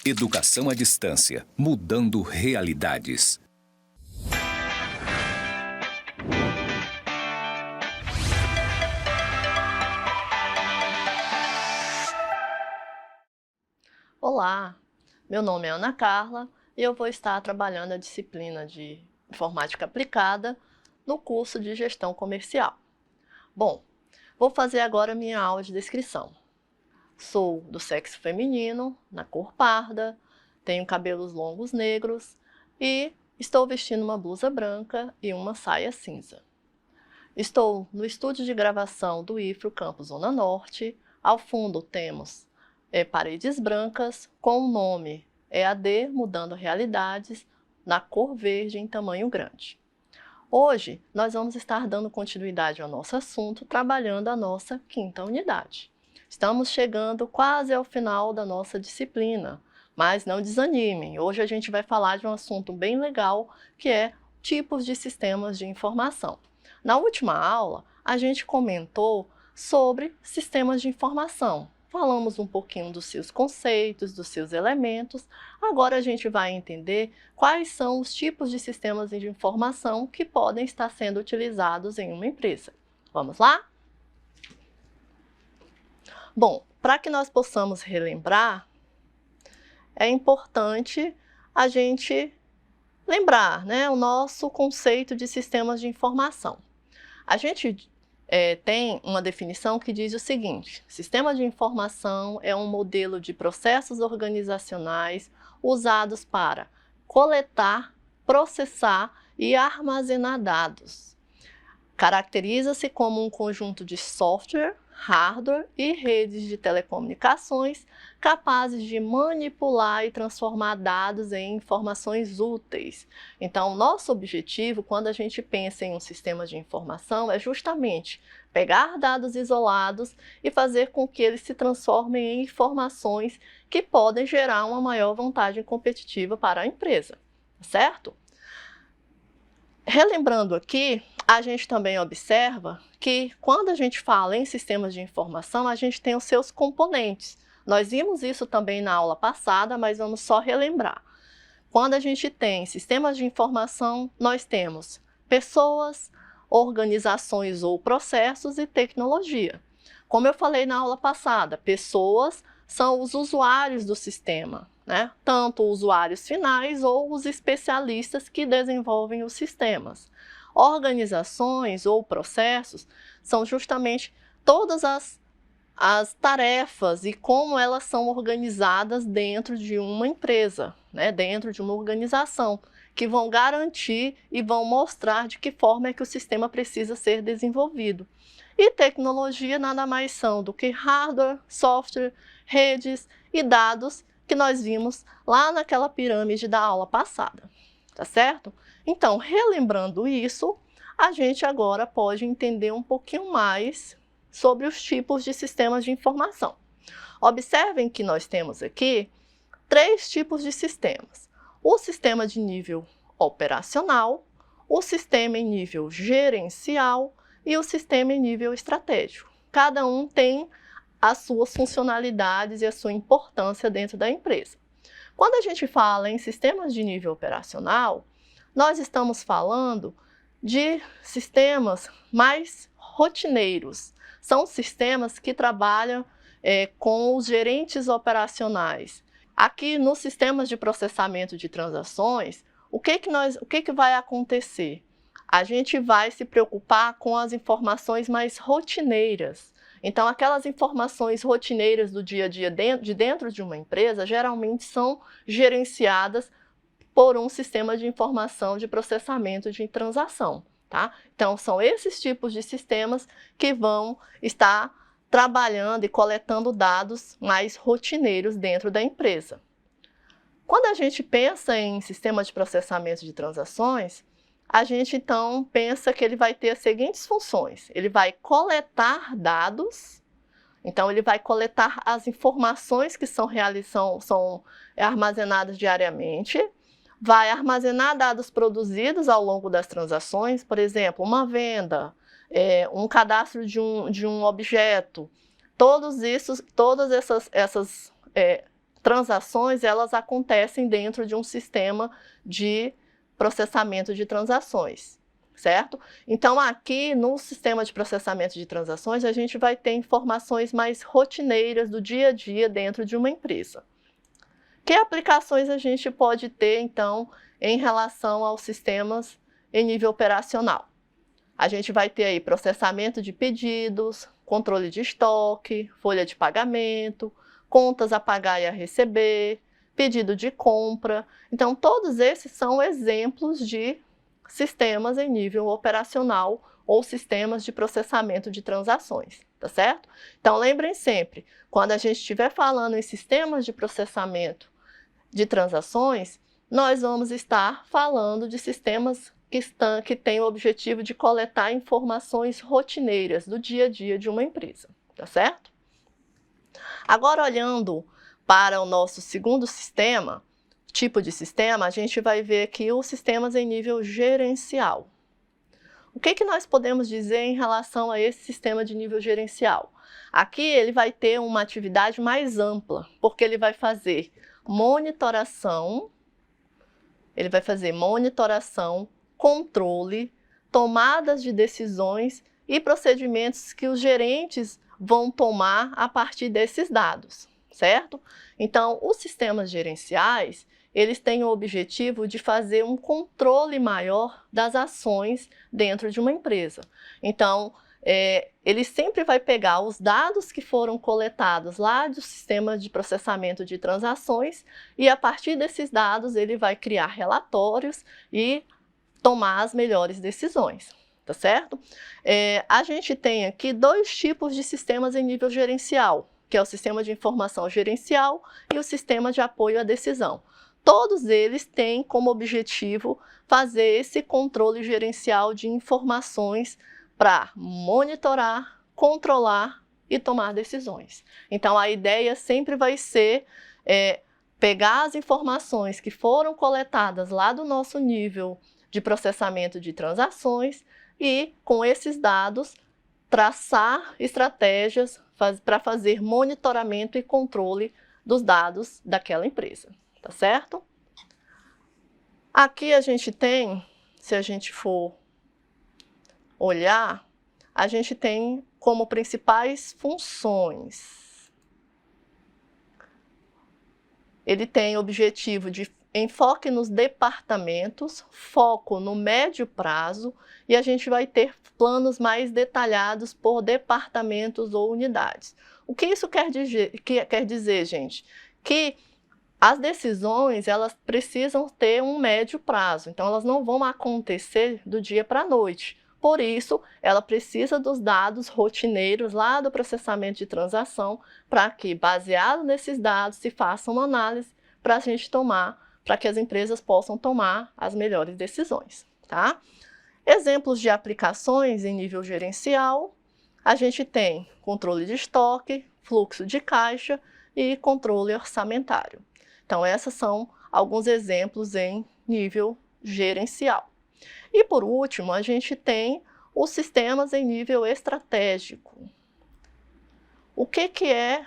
Educação à distância, mudando realidades. Olá, meu nome é Ana Carla e eu vou estar trabalhando a disciplina de Informática Aplicada no curso de Gestão Comercial. Bom, vou fazer agora minha aula de descrição. Sou do sexo feminino, na cor parda, tenho cabelos longos negros e estou vestindo uma blusa branca e uma saia cinza. Estou no estúdio de gravação do IFRO Campus Zona Norte. Ao fundo temos paredes brancas com o nome EAD Mudando Realidades, na cor verde em tamanho grande. Hoje nós vamos estar dando continuidade ao nosso assunto, trabalhando a nossa quinta unidade. Estamos chegando quase ao final da nossa disciplina, mas não desanimem. Hoje a gente vai falar de um assunto bem legal, que é tipos de sistemas de informação. Na última aula, a gente comentou sobre sistemas de informação. Falamos um pouquinho dos seus conceitos, dos seus elementos. Agora a gente vai entender quais são os tipos de sistemas de informação que podem estar sendo utilizados em uma empresa. Vamos lá? Bom, para que nós possamos relembrar, é importante a gente lembrar, o nosso conceito de sistemas de informação. A gente tem uma definição que diz o seguinte: sistema de informação é um modelo de processos organizacionais usados para coletar, processar e armazenar dados. Caracteriza-se como um conjunto de software, hardware e redes de telecomunicações capazes de manipular e transformar dados em informações úteis. Então, nosso objetivo, quando a gente pensa em um sistema de informação, é justamente pegar dados isolados e fazer com que eles se transformem em informações que podem gerar uma maior vantagem competitiva para a empresa, certo? Relembrando aqui, a gente também observa que quando a gente fala em sistemas de informação, a gente tem os seus componentes. Nós vimos isso também na aula passada, mas vamos só relembrar. Quando a gente tem sistemas de informação, nós temos pessoas, organizações ou processos e tecnologia. Como eu falei na aula passada, pessoas são os usuários do sistema, tanto usuários finais ou os especialistas que desenvolvem os sistemas. Organizações ou processos são justamente todas as tarefas e como elas são organizadas dentro de uma empresa, dentro de uma organização, que vão garantir e vão mostrar de que forma é que o sistema precisa ser desenvolvido. E tecnologia nada mais são do que hardware, software, redes e dados que nós vimos lá naquela pirâmide da aula passada, tá certo? Então, relembrando isso, a gente agora pode entender um pouquinho mais sobre os tipos de sistemas de informação. Observem que nós temos aqui 3 tipos de sistemas: o sistema de nível operacional, o sistema em nível gerencial e o sistema em nível estratégico. Cada um tem as suas funcionalidades e a sua importância dentro da empresa. Quando a gente fala em sistemas de nível operacional, nós estamos falando de sistemas mais rotineiros. São sistemas que trabalham com os gerentes operacionais. Aqui nos sistemas de processamento de transações, o que vai acontecer? A gente vai se preocupar com as informações mais rotineiras. Então, aquelas informações rotineiras do dia a dia dentro de uma empresa geralmente são gerenciadas por um sistema de informação de processamento de transação, tá? Então, são esses tipos de sistemas que vão estar trabalhando e coletando dados mais rotineiros dentro da empresa. Quando a gente pensa em sistema de processamento de transações, a gente então pensa que ele vai ter as seguintes funções: ele vai coletar dados, então ele vai coletar as informações que são armazenadas diariamente, vai armazenar dados produzidos ao longo das transações, por exemplo, uma venda, um cadastro de um objeto, todas essas transações, elas acontecem dentro de um sistema de processamento de transações, certo? Então, aqui no sistema de processamento de transações, a gente vai ter informações mais rotineiras do dia a dia dentro de uma empresa. Que aplicações a gente pode ter, então, em relação aos sistemas em nível operacional? A gente vai ter aí processamento de pedidos, controle de estoque, folha de pagamento, contas a pagar e a receber, pedido de compra. Então, todos esses são exemplos de sistemas em nível operacional ou sistemas de processamento de transações, tá certo? Então, lembrem sempre, quando a gente estiver falando em sistemas de processamento de transações, nós vamos estar falando de sistemas que têm o objetivo de coletar informações rotineiras do dia a dia de uma empresa, tá certo? Agora, olhando para o nosso segundo sistema, tipo de sistema, a gente vai ver aqui os sistemas em nível gerencial. O que nós podemos dizer em relação a esse sistema de nível gerencial? Aqui ele vai ter uma atividade mais ampla, porque ele vai fazer monitoração, controle, tomadas de decisões e procedimentos que os gerentes vão tomar a partir desses dados, certo? Então, os sistemas gerenciais, eles têm o objetivo de fazer um controle maior das ações dentro de uma empresa. Então, ele sempre vai pegar os dados que foram coletados lá do sistema de processamento de transações e, a partir desses dados, ele vai criar relatórios e tomar as melhores decisões, tá certo? A gente tem aqui dois tipos de sistemas em nível gerencial, que é o sistema de informação gerencial e o sistema de apoio à decisão. Todos eles têm como objetivo fazer esse controle gerencial de informações para monitorar, controlar e tomar decisões. Então, a ideia sempre vai ser pegar as informações que foram coletadas lá do nosso nível de processamento de transações e, com esses dados, traçar estratégias para fazer monitoramento e controle dos dados daquela empresa, tá certo? Aqui a gente tem, se a gente for olhar, a gente tem como principais funções. Ele tem o objetivo de enfoque nos departamentos, foco no médio prazo, e a gente vai ter planos mais detalhados por departamentos ou unidades. O que isso quer dizer, gente? Que as decisões, elas precisam ter um médio prazo, então elas não vão acontecer do dia para a noite. Por isso, ela precisa dos dados rotineiros lá do processamento de transação, para que, baseado nesses dados, se faça uma análise para a gente tomar, para que as empresas possam tomar as melhores decisões, tá? Exemplos de aplicações em nível gerencial, a gente tem controle de estoque, fluxo de caixa e controle orçamentário. Então, esses são alguns exemplos em nível gerencial. E, por último, a gente tem os sistemas em nível estratégico. O que é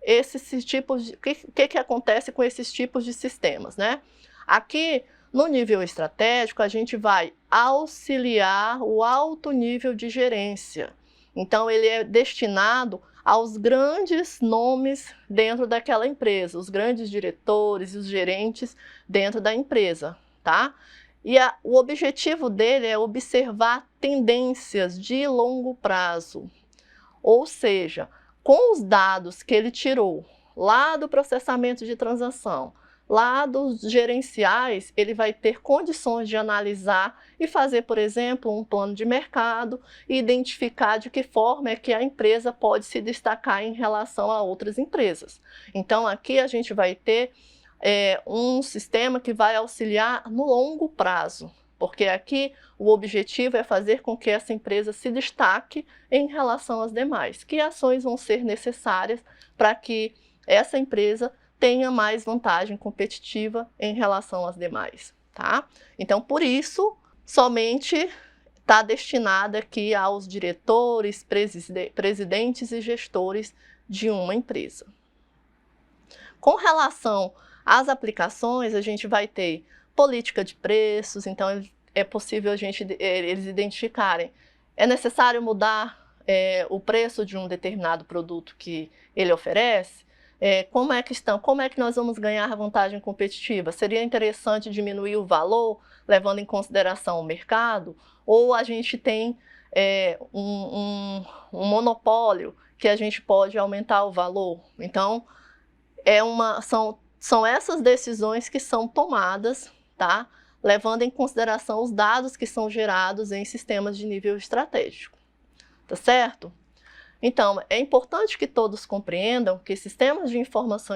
esses tipos de, o que acontece com esses tipos de sistemas, né? Aqui, no nível estratégico, a gente vai auxiliar o alto nível de gerência. Então, ele é destinado aos grandes nomes dentro daquela empresa, os grandes diretores e os gerentes dentro da empresa, tá? E o objetivo dele é observar tendências de longo prazo, ou seja, com os dados que ele tirou lá do processamento de transação, lá dos gerenciais, ele vai ter condições de analisar e fazer, por exemplo, um plano de mercado e identificar de que forma é que a empresa pode se destacar em relação a outras empresas. Então, aqui a gente vai ter um sistema que vai auxiliar no longo prazo, porque aqui o objetivo é fazer com que essa empresa se destaque em relação às demais. Que ações vão ser necessárias para que essa empresa tenha mais vantagem competitiva em relação às demais, tá? Então, por isso, somente está destinada aqui aos diretores, presidentes e gestores de uma empresa. Com relação às aplicações, a gente vai ter política de preços, então é possível eles identificarem, é necessário mudar o preço de um determinado produto que ele oferece? Como é que nós vamos ganhar vantagem competitiva? Seria interessante diminuir o valor, levando em consideração o mercado? Ou a gente tem um monopólio que a gente pode aumentar o valor? Então, são essas decisões que são tomadas, tá? Levando em consideração os dados que são gerados em sistemas de nível estratégico, tá certo? Então, é importante que todos compreendam que sistemas de informação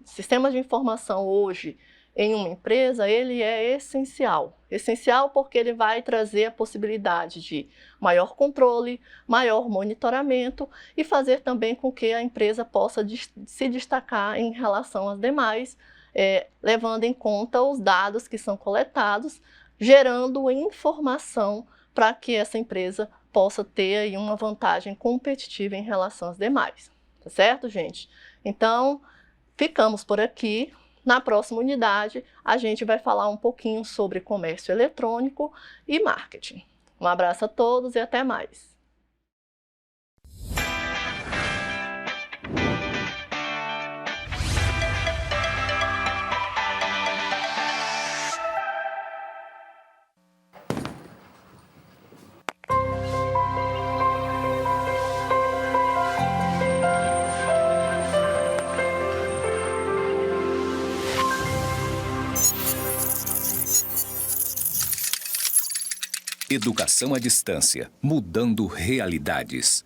sistemas de informação hoje em uma empresa, ele é essencial. Essencial porque ele vai trazer a possibilidade de maior controle, maior monitoramento e fazer também com que a empresa possa se destacar em relação às demais, levando em conta os dados que são coletados, gerando informação para que essa empresa possa ter aí uma vantagem competitiva em relação às demais. Tá certo, gente? Então, ficamos por aqui. Na próxima unidade, a gente vai falar um pouquinho sobre comércio eletrônico e marketing. Um abraço a todos e até mais! Educação à distância, mudando realidades.